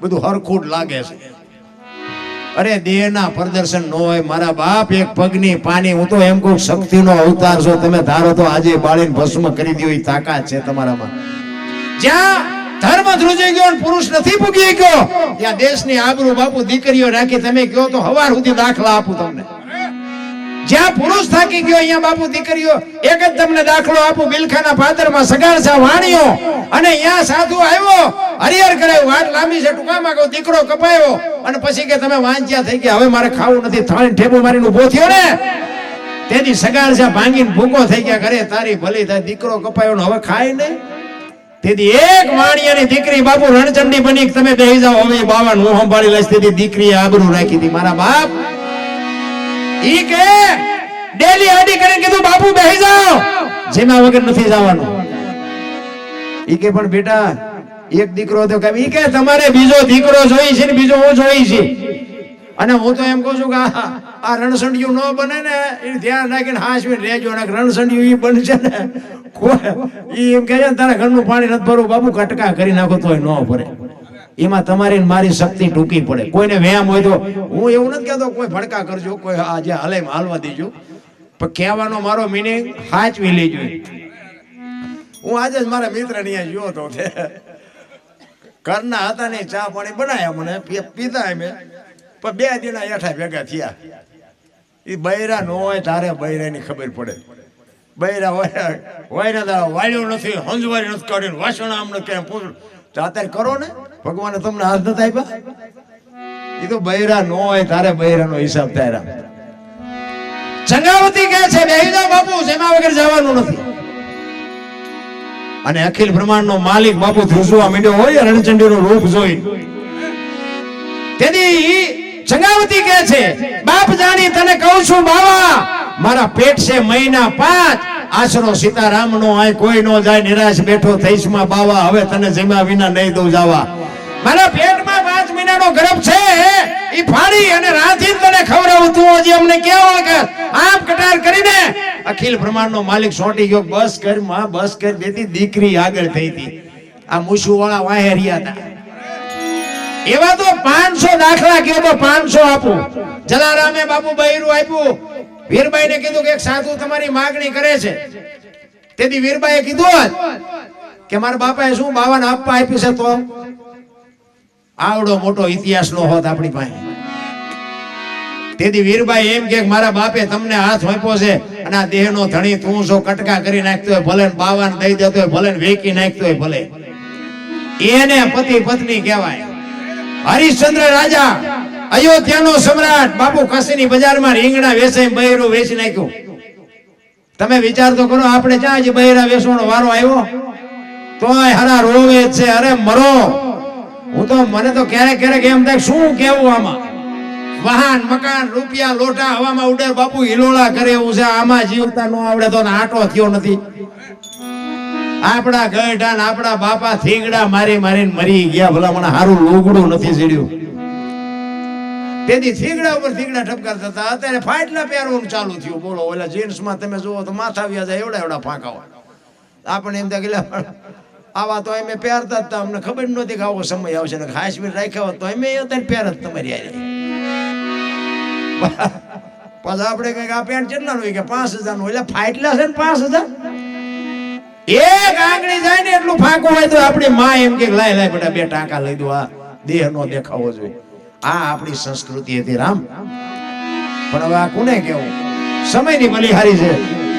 બધું હરખુટ લાગે છે. અરે દેહના પ્રદર્શન ન હોય મારા બાપ, એક પગની પાની. હું તો એમ કહું શક્તિનો અવતાર છો તમે. ધારો તો આજે બાળીને ભસ્મ કરી દો એ તાકાત છે તમારામાં. જ્યાં ધર્મ ધ્રુજી ગયો પુરુષ નથી પૂગી ગયો ત્યાં દેશની આબરૂ બાપુ દીકરીઓ રાખી તમે કહો તો હવાર સુધી દાખલા આપું તમને. જ્યાં પુરુષ થાકી ગયો અહીંયા બાપુ દીકરીઓ એક જ તમને દાખલો આપું. બિલખાના પાદરમાં સગાડસા વાણીઓ અને અહીંયા સાધુ આવ્યો, હરિહર કરાયું, વાટ લાંબી છે ટૂંકામાં કહું, દીકરો કપાયો અને પછી કે તમે વાંચ્યા થઈ ગયા, હવે મારે ખાવું નથી. થાળી ઠેબુ મારીને ઉભો થયો ને તેથી સગાડસા ભાંગીને ભૂકો થઈ ગયા. ઘરે તારી ભલી થાય, દીકરો કપાયો ને હવે ખાય નહીં. તેથી એક વાણિયાની દીકરી બાપુ રણચંડી બની તમે બેહી જાઓ, હવે 52 હું સંભાળી લઈશ. તેથી દીકરીએ આબરૂ રાખી હતી. મારા બાપ ઈ કે ડેલી આડી કરીને કીધું બાપુ બેહી જાઓ, જેમાં વગર નથી જવાનું. ઈ કે પણ બેટા એક દીકરો તો કે ઈ કે તમારે બીજો દીકરો જોઈ છે ને બીજો હું જોઈ છે. અને હું તો એમ કહું છું કે આ રણસંડિયું ન બને ને એ ધ્યાન રાખીને હાંસવીને રહેજો. ને રણસંડિયું ઈ બનશે ને ઈ એમ કહે છે તારા ઘરનું પાણી નથી ભરવું બાપુ, કટકા કરી નાખો તોય ન ભરે. એમાં તમારી મારી શક્તિ ટૂંકી પડે. કોઈને વ્યાયામ હોય તો હું એવું નથી કહેતો કોઈ ભડકા કરજો, કોઈ આજે હાલે હાલવા દેજો, પણ કહેવાનો મારો મિનિંગ સાચવી લેજો. હું આજે જ મારા મિત્ર ત્યાં ગયો હતો, ઘરના હતા ને ચા પાણી બનાવ્યા મને પીતા મેં, પણ 2 દિન હેઠા ભેગા થયા. એ બૈરા ન હોય તારે બૈરાની ખબર પડે. બૈરા હોય ને વાળ્યું નથી, હંજવારી નથી કાઢીને વાસણ આમને કેમ પૂછ તો અત્યારે કરો ને, ભગવાને તમને હાથ નથી આપ્યા. એ તો બૈરા ન હોય તારે બૈરાનો હિસાબ તારા. ચંગાવતી કહે છે બેહી જાઓ બાપુ, જેમાં વગર જવાનું નથી. અને અખિલ બ્રહ્માંડ નો માલિક બાપુ ધ્રુસવા માંડ્યો હોય રણચંડીનું રૂપ જોઈ. તેથી ચંગાવતી કહે છે બાપ જાણી તને કહું છું બાવા, મારા પેટ છે મહિના 5, આશરો સીતારામ નો આય કોઈ નો જાય, નિરાશ બેઠો થઈશ માં બાવા, હવે તને જમ્યા વિના નહીં દઉં જાવા. મારા પેટમાં 5 મહિનાનો ગર્ભ છે, ઈ ફાડી અને રાંધીને તને ખવડાવું. તું હજી અમને કેવો કે આમ કટાર કરીને અખિલ બ્રહ્માંડ નો માલિક સોટી ગયો. બસ કર માં બસ કર દેતી. દીકરી આગળ થઈ હતી, આ મુસુ વાળા વાહે રહ્યા હતા. એવા તો 500 દાખલા કયો તો 500 આપું. જલારામે બાપુ બૈરું આપ્યું. વીરબાઈ ને કીધું કે એક સાધુ તમારી માગણી કરે છે. તેથી વીરબાઈએ કીધું કે મારા બાપાએ શું 52 આપવા આપ્યું છે, તો આવડો મોટો ઇતિહાસ નો હોત આપણી પાસે. તેથી વીરબાઈ એમ કે મારા બાપે તમને હાથ આપ્યો છે અને આ દેહનો ધણી તું જો કટકા કરી નાખતો હોય ભલે, 52 દઈ દેતો હોય ભલે, વેકી નાખતો હોય ભલે, એને પતિ પત્ની કહેવાય. હરિશ્ચંદ્ર રાજા અયોધ્યાનો સમ્રાટ બાપુ કાશીની બજારમાં રીંગણા વેચાઈ બૈરું વેચી નાખ્યું. તમે વિચાર તો કરો, આપણે ક્યાં હજી બૈરા વેચવાનો વારો આવ્યો? તોય હરા રોવે છે. અરે મરો. હું તો મને તો ક્યારેક ક્યારેક એમ થાય શું કેવું આમાં. વાહન મકાન રૂપિયા લોટા હવામાં ઉડે બાપુ, હિલોળા કરે એવું છે. આમાં જીવતા નો આવડે તો આટો થયો નથી. આપણા ગઢા ને આપણા બાપા થીગડા મારી મારીને મરી ગયા. ભલા મને હારું લુગડું નથી સીડ્યું. તેથી થીગડા ઉપર થીગડા ઠપકારતા હતા. અત્યારે ફાટલા પહેરવાનું ચાલુ થયું. બોલો ઓલા જીન્સ માં તમે જુઓ તો માથા વ્યા જાય એવડા એવડા ફાંકા હોય. આપણે એમ થાય આવા તો અમે પહેરતા હતા, અમને ખબર નહોતી કે આવો સમય આવશે. ને ખાસ બી રાખ્યા હોત તો અમે અત્યારે પહેરત તમારી આરે. પછી આપણે કઈક આ પેન્ટ કેટલા નું કે 5000 નું, એટલે ફાટલા છે ને 5000. એક આંગળી જાય ને એટલું ફાંકું હોય તો આપણી માં એમ કે લાય લાય બેટા 2 ટાંકા લઈ દો, આ દેહ નો દેખાવો જોઈએ. આ આપણી સંસ્કૃતિ હતી રામ. પણ હવે આ કોને કેવું, સમયની બલિહારી છે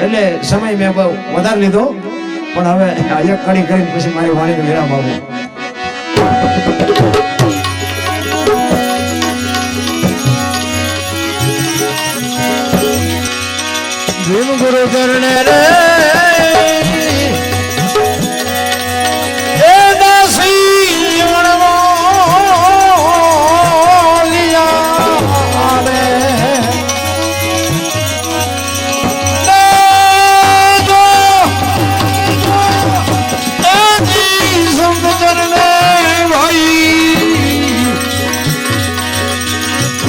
એટલે સમય મેં બહુ વધારે લીધો. પણ હવે એક કડી કરીને પછી મારી વાણીને વિરામ આપું. ભીમ ગુરુ ચરણે રે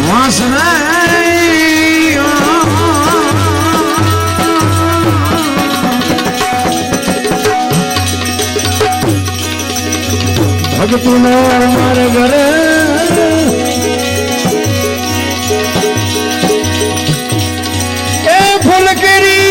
વાસના ભક્તિનો માર્ગ રે એ ફૂલકેરી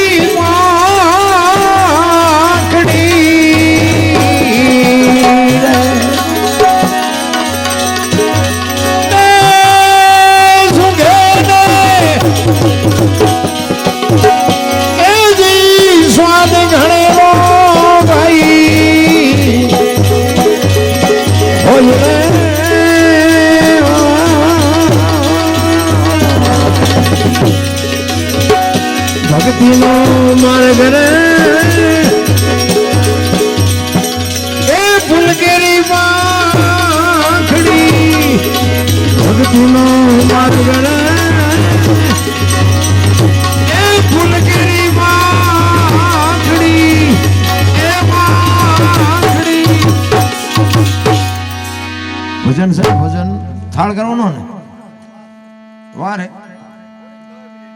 ભક્તિનો માર્ગ રે એ ફૂલકેરી પાંખડી ભક્તિનો માર્ગ રે એ ફૂલકેરી પાંખડી એ પાંખડી ભજન છે ભજન થાળ કરવાનો ને વારે